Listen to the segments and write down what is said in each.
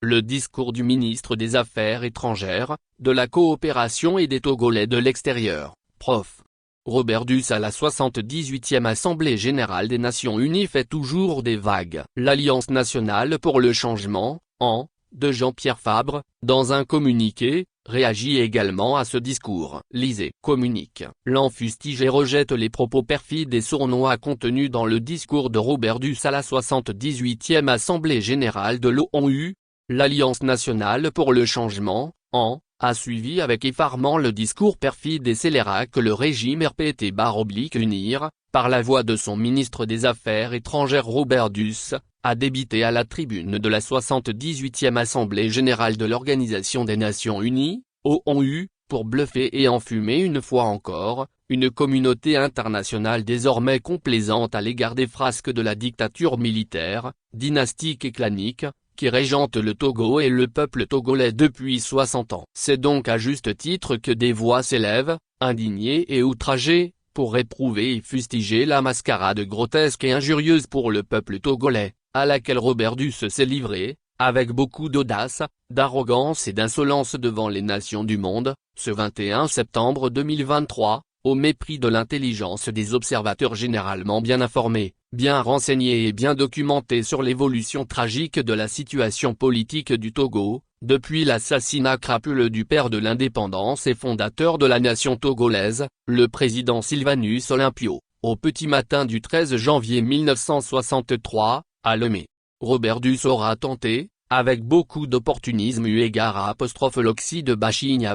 Le discours du ministre des Affaires étrangères, de la coopération et des Togolais de l'extérieur, Prof. Robert Duss à la 78e Assemblée générale des Nations Unies fait toujours des vagues. L'Alliance nationale pour le changement, de Jean-Pierre Fabre, dans un communiqué, réagit également à ce discours. Lisez. Communique. L'en fustige et rejette les propos perfides et sournois contenus dans le discours de Robert Duss à la 78e Assemblée générale de l'ONU. L'Alliance nationale pour le changement, a suivi avec effarement le discours perfide et scélérat que le régime RPT-UNIR, par la voix de son ministre des Affaires étrangères Robert Duss, a débité à la tribune de la 78e Assemblée générale de l'Organisation des Nations Unies, ONU, pour bluffer et enfumer une fois encore, une communauté internationale désormais complaisante à l'égard des frasques de la dictature militaire, dynastique et clanique, qui régente le Togo et le peuple togolais depuis 60 ans. C'est donc à juste titre que des voix s'élèvent, indignées et outragées, pour réprouver et fustiger la mascarade grotesque et injurieuse pour le peuple togolais, à laquelle Robert Duss s'est livré, avec beaucoup d'audace, d'arrogance et d'insolence devant les nations du monde, ce 21 septembre 2023, au mépris de l'intelligence des observateurs généralement bien informés, bien renseignés et bien documentés sur l'évolution tragique de la situation politique du Togo, depuis l'assassinat crapuleux du père de l'indépendance et fondateur de la nation togolaise, le président Sylvanus Olympio, au petit matin du 13 janvier 1963, à Lomé. Robert Duss aura tenté, avec beaucoup d'opportunisme eu égard à l'oxy de Bachigne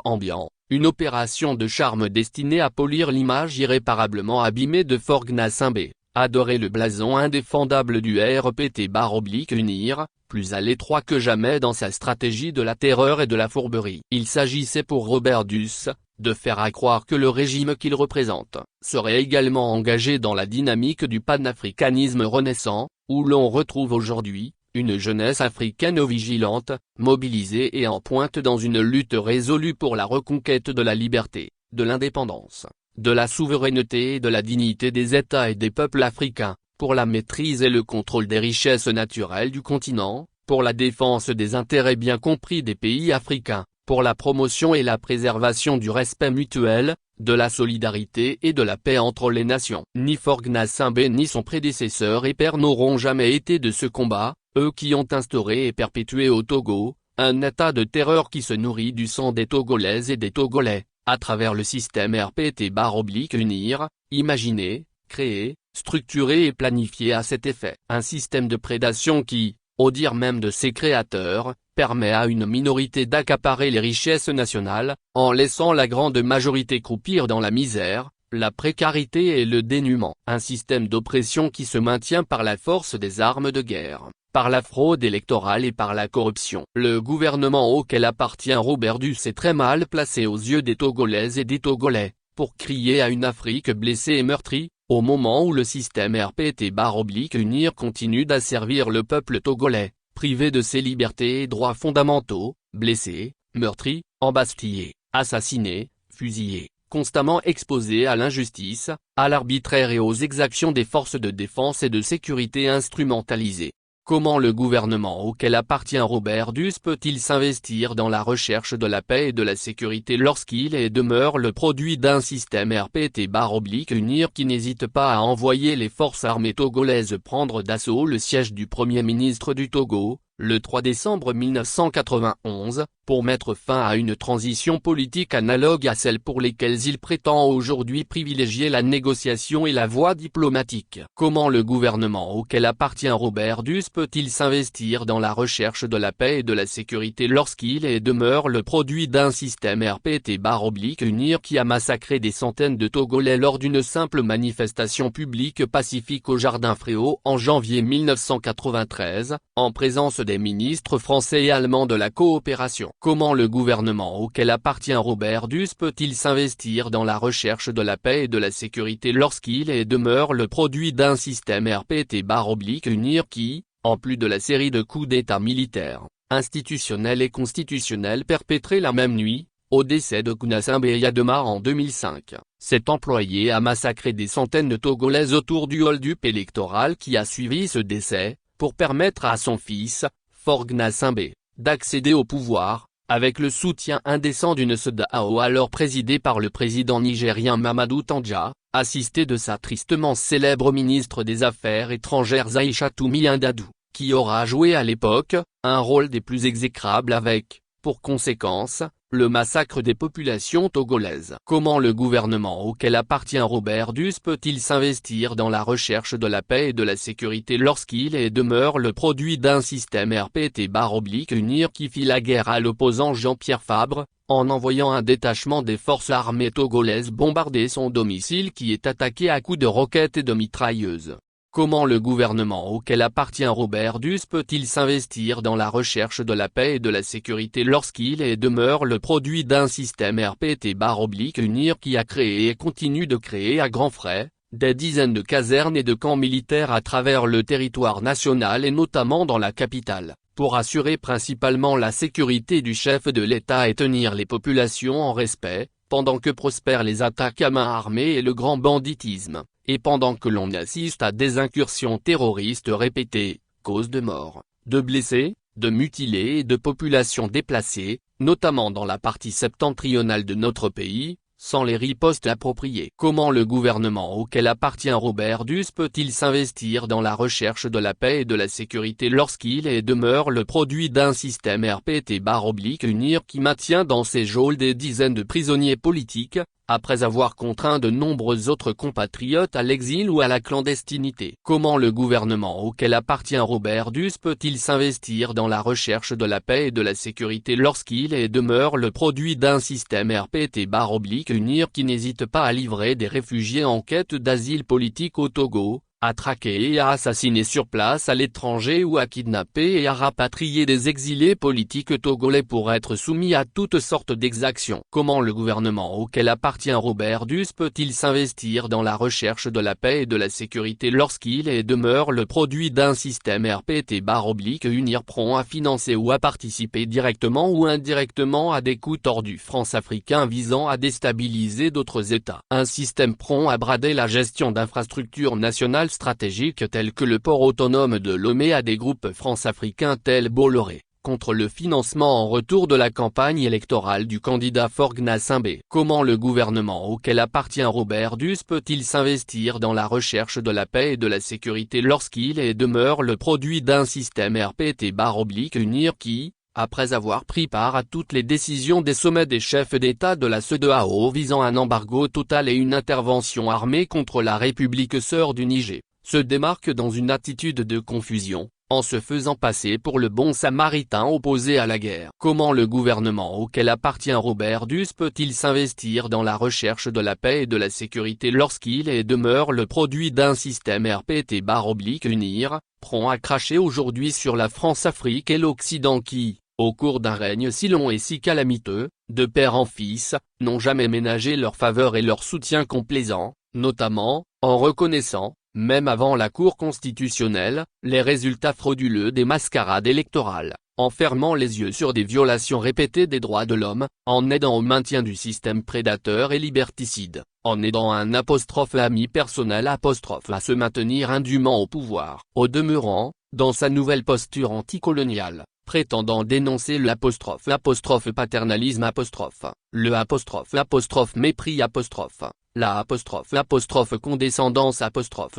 ambiant, une opération de charme destinée à polir l'image irréparablement abîmée de Faure Gnassingbé, adorer le blason indéfendable du RPT-UNIR, plus à l'étroit que jamais dans sa stratégie de la terreur et de la fourberie. Il s'agissait pour Robert Duss, de faire accroire que le régime qu'il représente, serait également engagé dans la dynamique du panafricanisme renaissant, où l'on retrouve aujourd'hui, une jeunesse africaine vigilante, mobilisée et en pointe dans une lutte résolue pour la reconquête de la liberté, de l'indépendance, de la souveraineté et de la dignité des États et des peuples africains, pour la maîtrise et le contrôle des richesses naturelles du continent, pour la défense des intérêts bien compris des pays africains, pour la promotion et la préservation du respect mutuel, de la solidarité et de la paix entre les nations. Ni Faure Gnassingbé ni son prédécesseur et père n'auront jamais été de ce combat, eux qui ont instauré et perpétué au Togo, un état de terreur qui se nourrit du sang des Togolaises et des Togolais, à travers le système RPT-UNIR, imaginé, créé, structuré et planifié à cet effet. Un système de prédation qui, au dire même de ses créateurs, permet à une minorité d'accaparer les richesses nationales, en laissant la grande majorité croupir dans la misère, la précarité et le dénuement. Un système d'oppression qui se maintient par la force des armes de guerre, par la fraude électorale et par la corruption. Le gouvernement auquel appartient Robert Duss est très mal placé aux yeux des Togolaises et des Togolais, pour crier à une Afrique blessée et meurtrie, au moment où le système RPT-UNIR continue d'asservir le peuple togolais, privé de ses libertés et droits fondamentaux, blessé, meurtri, embastillé, assassiné, fusillé, constamment exposé à l'injustice, à l'arbitraire et aux exactions des forces de défense et de sécurité instrumentalisées. Comment le gouvernement auquel appartient Robert Duss peut-il s'investir dans la recherche de la paix et de la sécurité lorsqu'il est et demeure le produit d'un système RPT-UNIR qui n'hésite pas à envoyer les forces armées togolaises prendre d'assaut le siège du Premier ministre du Togo, le 3 décembre 1991, pour mettre fin à une transition politique analogue à celle pour lesquelles il prétend aujourd'hui privilégier la négociation et la voie diplomatique. Comment le gouvernement auquel appartient Robert Duss peut-il s'investir dans la recherche de la paix et de la sécurité lorsqu'il est et demeure le produit d'un système RPT-UNIR qui a massacré des centaines de Togolais lors d'une simple manifestation publique pacifique au Jardin Fréau en janvier 1993, en présence des ministres français et allemands de la coopération. Comment le gouvernement auquel appartient Robert Duss peut-il s'investir dans la recherche de la paix et de la sécurité lorsqu'il est et demeure le produit d'un système RPT-UNIR qui, en plus de la série de coups d'État militaires, institutionnels et constitutionnels perpétrés la même nuit, au décès de Gnassingbé Yadema en 2005, s'est employé à massacrer des centaines de Togolais autour du hold-up électoral qui a suivi ce décès, pour permettre à son fils, Faure-Gnassingbé, d'accéder au pouvoir, avec le soutien indécent d'une CEDEAO alors présidée par le président nigérien Mamadou Tandja, assisté de sa tristement célèbre ministre des Affaires étrangères Aïssatou Miandadou, qui aura joué à l'époque, un rôle des plus exécrables avec, pour conséquence, le massacre des populations togolaises. Comment le gouvernement auquel appartient Robert Duss peut-il s'investir dans la recherche de la paix et de la sécurité lorsqu'il est et demeure le produit d'un système RPT-UNIR qui fit la guerre à l'opposant Jean-Pierre Fabre, en envoyant un détachement des forces armées togolaises bombarder son domicile qui est attaqué à coups de roquettes et de mitrailleuses? Comment le gouvernement auquel appartient Robert Duss peut-il s'investir dans la recherche de la paix et de la sécurité lorsqu'il est et demeure le produit d'un système RPT-UNIR qui a créé et continue de créer à grands frais, des dizaines de casernes et de camps militaires à travers le territoire national et notamment dans la capitale, pour assurer principalement la sécurité du chef de l'État et tenir les populations en respect, pendant que prospèrent les attaques à main armée et le grand banditisme, et pendant que l'on assiste à des incursions terroristes répétées, cause de morts, de blessés, de mutilés et de populations déplacées, notamment dans la partie septentrionale de notre pays, sans les ripostes appropriées. Comment le gouvernement auquel appartient Robert Duss peut-il s'investir dans la recherche de la paix et de la sécurité lorsqu'il est et demeure le produit d'un système RPT-UNIR qui maintient dans ses geôles des dizaines de prisonniers politiques, après avoir contraint de nombreux autres compatriotes à l'exil ou à la clandestinité? Comment le gouvernement auquel appartient Robert Duss peut-il s'investir dans la recherche de la paix et de la sécurité lorsqu'il est et demeure le produit d'un système RPT-UNIR qui n'hésite pas à livrer des réfugiés en quête d'asile politique au Togo, à traquer et à assassiner sur place à l'étranger ou à kidnapper et à rapatrier des exilés politiques togolais pour être soumis à toutes sortes d'exactions? Comment le gouvernement auquel appartient Robert Duss peut-il s'investir dans la recherche de la paix et de la sécurité lorsqu'il est et demeure le produit d'un système RPT-UNIR prompt à financer ou à participer directement ou indirectement à des coups tordus france-africains visant à déstabiliser d'autres États? Un système prompt à brader la gestion d'infrastructures nationales stratégiques tels que le port autonome de Lomé à des groupes france-africains tels Bolloré, contre le financement en retour de la campagne électorale du candidat Faure-Gnassingbé. Comment le gouvernement auquel appartient Robert Duss peut-il s'investir dans la recherche de la paix et de la sécurité lorsqu'il est et demeure le produit d'un système RPT-UNIR qui, après avoir pris part à toutes les décisions des sommets des chefs d'État de la CEDEAO visant un embargo total et une intervention armée contre la République sœur du Niger, se démarque dans une attitude de confusion, en se faisant passer pour le bon samaritain opposé à la guerre? Comment le gouvernement auquel appartient Robert Duss peut-il s'investir dans la recherche de la paix et de la sécurité lorsqu'il est et demeure le produit d'un système RPT-UNIR, prompt à cracher aujourd'hui sur la France-Afrique et l'Occident qui, au cours d'un règne si long et si calamiteux, de père en fils, n'ont jamais ménagé leur faveur et leur soutien complaisant, notamment, en reconnaissant, même avant la Cour constitutionnelle, les résultats frauduleux des mascarades électorales, en fermant les yeux sur des violations répétées des droits de l'homme, en aidant au maintien du système prédateur et liberticide, en aidant un ami personnel à se maintenir indûment au pouvoir. Au demeurant, dans sa nouvelle posture anticoloniale, prétendant dénoncer le paternalisme le mépris la condescendance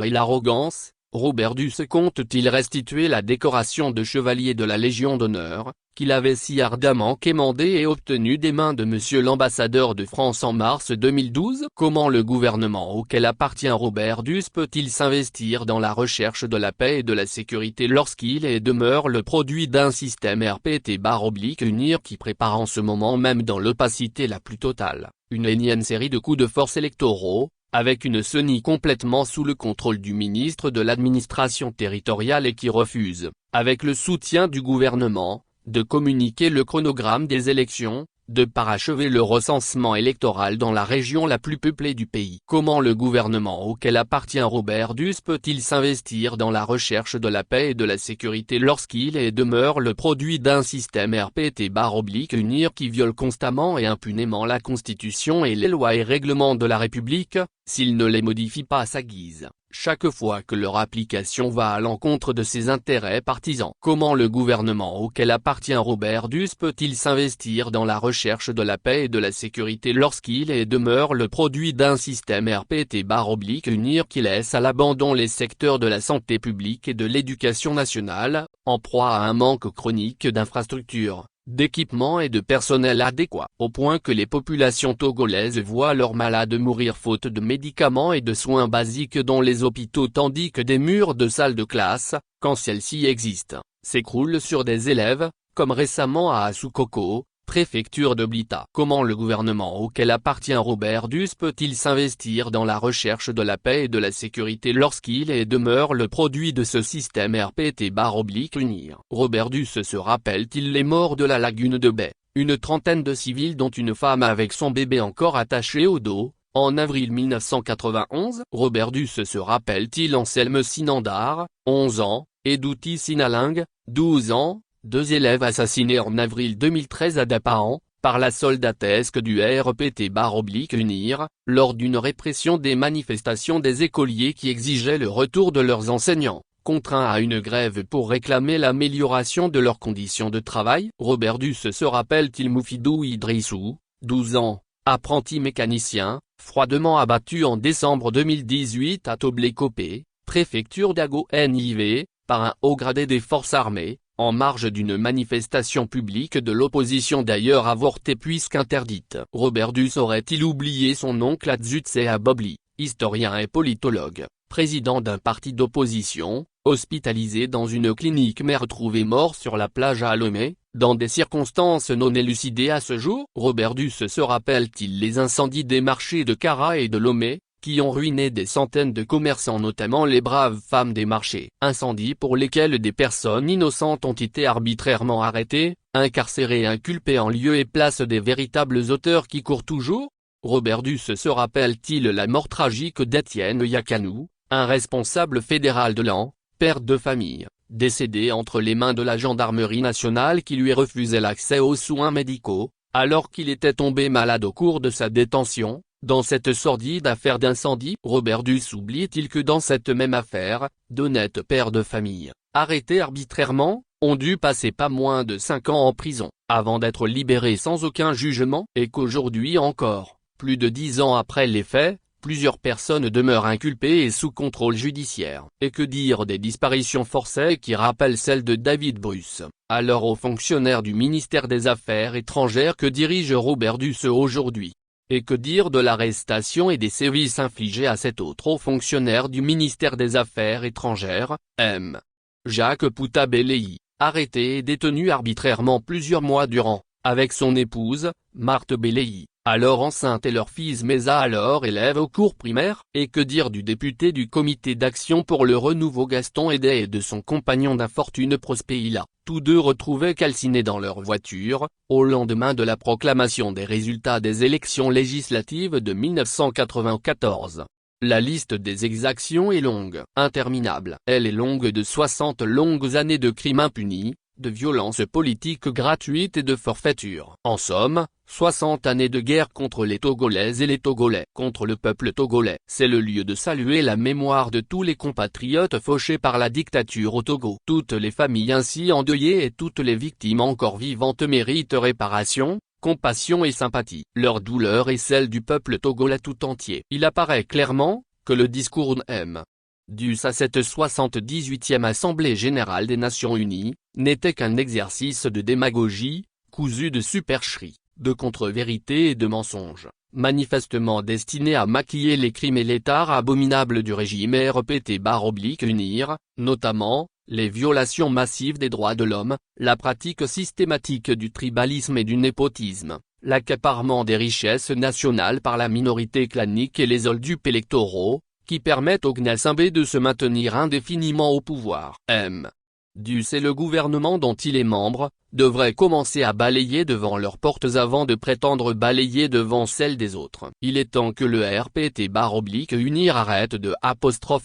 et l'arrogance, Robert Duss compte-t-il restituer la décoration de chevalier de la Légion d'honneur, qu'il avait si ardemment quémandée et obtenue des mains de monsieur l'ambassadeur de France en mars 2012? Comment le gouvernement auquel appartient Robert Duss peut-il s'investir dans la recherche de la paix et de la sécurité lorsqu'il est et demeure le produit d'un système RPT-UNIR qui prépare en ce moment même dans l'opacité la plus totale, une énième série de coups de force électoraux, avec une CENI complètement sous le contrôle du ministre de l'administration territoriale et qui refuse, avec le soutien du gouvernement, de communiquer le chronogramme des élections, de parachever le recensement électoral dans la région la plus peuplée du pays? Comment le gouvernement auquel appartient Robert Duss peut-il s'investir dans la recherche de la paix et de la sécurité lorsqu'il est et demeure le produit d'un système RPT-UNIR qui viole constamment et impunément la Constitution et les lois et règlements de la République, s'il ne les modifie pas à sa guise? chaque fois que leur application va à l'encontre de ses intérêts partisans. Comment le gouvernement auquel appartient Robert Duss peut-il s'investir dans la recherche de la paix et de la sécurité lorsqu'il est et demeure le produit d'un système RPT/UNIR qui laisse à l'abandon les secteurs de la santé publique et de l'éducation nationale, en proie à un manque chronique d'infrastructures, d'équipements et de personnel adéquat, au point que les populations togolaises voient leurs malades mourir faute de médicaments et de soins basiques dans les hôpitaux tandis que des murs de salles de classe, quand celles-ci existent, s'écroulent sur des élèves, comme récemment à Asukoko, préfecture de Blita. Comment le gouvernement auquel appartient Robert Duss peut-il s'investir dans la recherche de la paix et de la sécurité lorsqu'il est et demeure le produit de ce système RPT/UNIR? Robert Duss se rappelle-t-il les morts de la lagune de Bay, une trentaine de civils dont une femme avec son bébé encore attaché au dos, en avril 1991? Robert Duss se rappelle-t-il Anselme Sinandar, 11 ans, et Douti Sinaling, 12 ans, deux élèves assassinés en avril 2013 à Dapahan, par la soldatesque du RPT/UNIR, lors d'une répression des manifestations des écoliers qui exigeaient le retour de leurs enseignants, contraints à une grève pour réclamer l'amélioration de leurs conditions de travail? Robert Duss se rappelle-t-il Moufidou Idrissou, 12 ans, apprenti mécanicien, froidement abattu en décembre 2018 à Toblé-Copé, préfecture d'Ago-NIV, par un haut gradé des forces armées, en marge d'une manifestation publique de l'opposition d'ailleurs avortée puisqu'interdite. Robert Duss aurait-il oublié son oncle Atsutsea Bobli, historien et politologue, président d'un parti d'opposition, hospitalisé dans une clinique mais retrouvé mort sur la plage à Lomé, dans des circonstances non élucidées à ce jour? Robert Duss se rappelle-t-il les incendies des marchés de Kara et de Lomé, qui ont ruiné des centaines de commerçants notamment les braves femmes des marchés? Incendies pour lesquels des personnes innocentes ont été arbitrairement arrêtées, incarcérées et inculpées en lieu et place des véritables auteurs qui courent toujours? Robert Duss se rappelle-t-il la mort tragique d'Étienne Yakanou, un responsable fédéral de l'An, père de famille, décédé entre les mains de la gendarmerie nationale qui lui refusait l'accès aux soins médicaux, alors qu'il était tombé malade au cours de sa détention? Dans cette sordide affaire d'incendie, Robert Duss oublie-t-il que dans cette même affaire, d'honnêtes pères de famille, arrêtés arbitrairement, ont dû passer pas moins de 5 ans en prison, avant d'être libérés sans aucun jugement, et qu'aujourd'hui encore, plus de 10 ans après les faits, plusieurs personnes demeurent inculpées et sous contrôle judiciaire? Et que dire des disparitions forcées qui rappellent celles de David Bruce, alors haut fonctionnaire du ministère des Affaires étrangères que dirige Robert Duss aujourd'hui? Et que dire de l'arrestation et des sévices infligés à cet autre haut fonctionnaire du ministère des Affaires étrangères, M. Jacques Pouta Belei, arrêté et détenu arbitrairement plusieurs mois durant, avec son épouse, Marthe Belei, alors enceinte et leur fils Mesa alors élève au cours primaire? Et que dire du député du comité d'action pour le renouveau Gaston Edey et de son compagnon d'infortune Prospeila, tous deux retrouvés calcinés dans leur voiture, au lendemain de la proclamation des résultats des élections législatives de 1994. La liste des exactions est longue, interminable. Elle est longue de 60 longues années de crimes impunis, de violences politiques gratuites et de forfaiture. En somme, 60 années de guerre contre les Togolaises et les Togolais, contre le peuple togolais. C'est le lieu de saluer la mémoire de tous les compatriotes fauchés par la dictature au Togo. Toutes les familles ainsi endeuillées et toutes les victimes encore vivantes méritent réparation, compassion et sympathie. Leur douleur est celle du peuple togolais tout entier. Il apparaît clairement que le discours M. Duss à cette 78e Assemblée Générale des Nations Unies, n'était qu'un exercice de démagogie, cousu de supercherie, de contre-vérité et de mensonges, manifestement destiné à maquiller les crimes et les tares abominables du régime RPT/UNIR, notamment, les violations massives des droits de l'homme, la pratique systématique du tribalisme et du népotisme, l'accaparement des richesses nationales par la minorité clanique et les holdus électoraux, qui permettent au Gnassingbé de se maintenir indéfiniment au pouvoir. M. Duss et le gouvernement dont il est membre, devraient commencer à balayer devant leurs portes avant de prétendre balayer devant celles des autres. Il est temps que le RPT-UNIR arrête de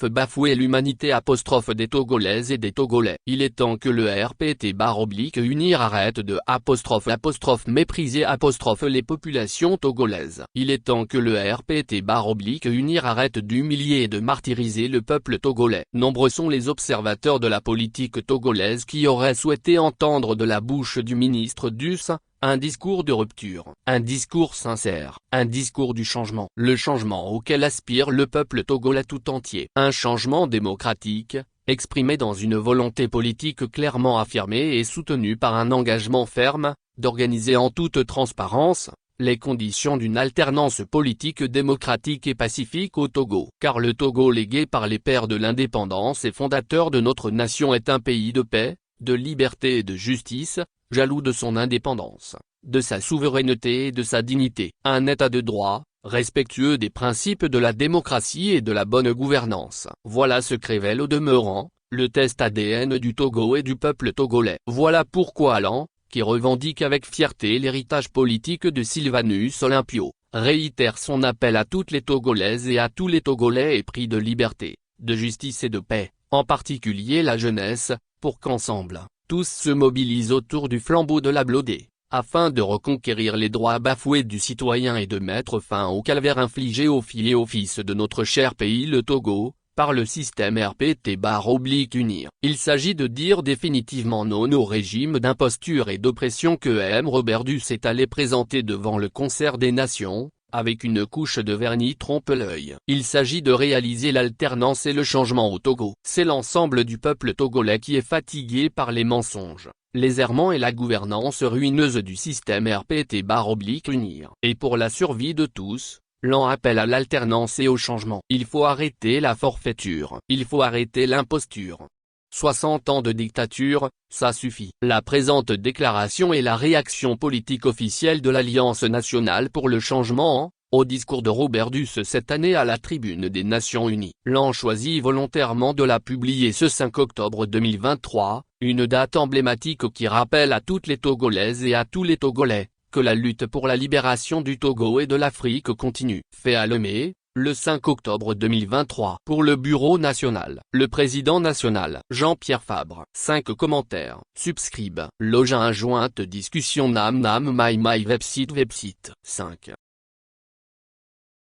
bafouer l'humanité des Togolaises et des Togolais. Il est temps que le RPT-UNIR arrête de mépriser les populations togolaises. Il est temps que le RPT-UNIR arrête d'humilier et de martyriser le peuple togolais. Nombreux sont les observateurs de la politique togolaise qui auraient souhaité entendre de la bouche du ministre Duss un discours de rupture, un discours sincère, un discours du changement. Le changement auquel aspire le peuple togolais tout entier. Un changement démocratique, exprimé dans une volonté politique clairement affirmée et soutenue par un engagement ferme, d'organiser en toute transparence les conditions d'une alternance politique démocratique et pacifique au Togo. Car le Togo légué par les pères de l'indépendance et fondateur de notre nation est un pays de paix, de liberté et de justice, jaloux de son indépendance, de sa souveraineté et de sa dignité. Un état de droit, respectueux des principes de la démocratie et de la bonne gouvernance. Voilà ce que révèle au demeurant le test ADN du Togo et du peuple togolais. Voilà pourquoi Alan, qui revendique avec fierté l'héritage politique de Sylvanus Olympio, réitère son appel à toutes les Togolaises et à tous les Togolais épris de liberté, de justice et de paix, en particulier la jeunesse, pour qu'ensemble, tous se mobilisent autour du flambeau de la Blodé, afin de reconquérir les droits bafoués du citoyen et de mettre fin au calvaire infligé aux filles et aux fils de notre cher pays le Togo, par le système RPT-UNIR. Il s'agit de dire définitivement non au régime d'imposture et d'oppression que M. Robert Duss est allé présenter devant le concert des nations, avec une couche de vernis trompe-l'œil. Il s'agit de réaliser l'alternance et le changement au Togo. C'est l'ensemble du peuple togolais qui est fatigué par les mensonges, les errements et la gouvernance ruineuse du système RPT-UNIR. Et pour la survie de tous, l'on appelle à l'alternance et au changement. Il faut arrêter la forfaiture. Il faut arrêter l'imposture. 60 ans de dictature, ça suffit. La présente déclaration est la réaction politique officielle de l'Alliance nationale pour le changement, au discours de Robert Duss cette année à la tribune des Nations Unies. L'on choisit volontairement de la publier ce 5 octobre 2023, une date emblématique qui rappelle à toutes les Togolaises et à tous les Togolais que la lutte pour la libération du Togo et de l'Afrique continue. Fait à Lomé, le 5 octobre 2023. Pour le Bureau national, le président national, Jean-Pierre Fabre. 5 commentaires. Subscribe. Loge à un jointe discussion nam my website. 5.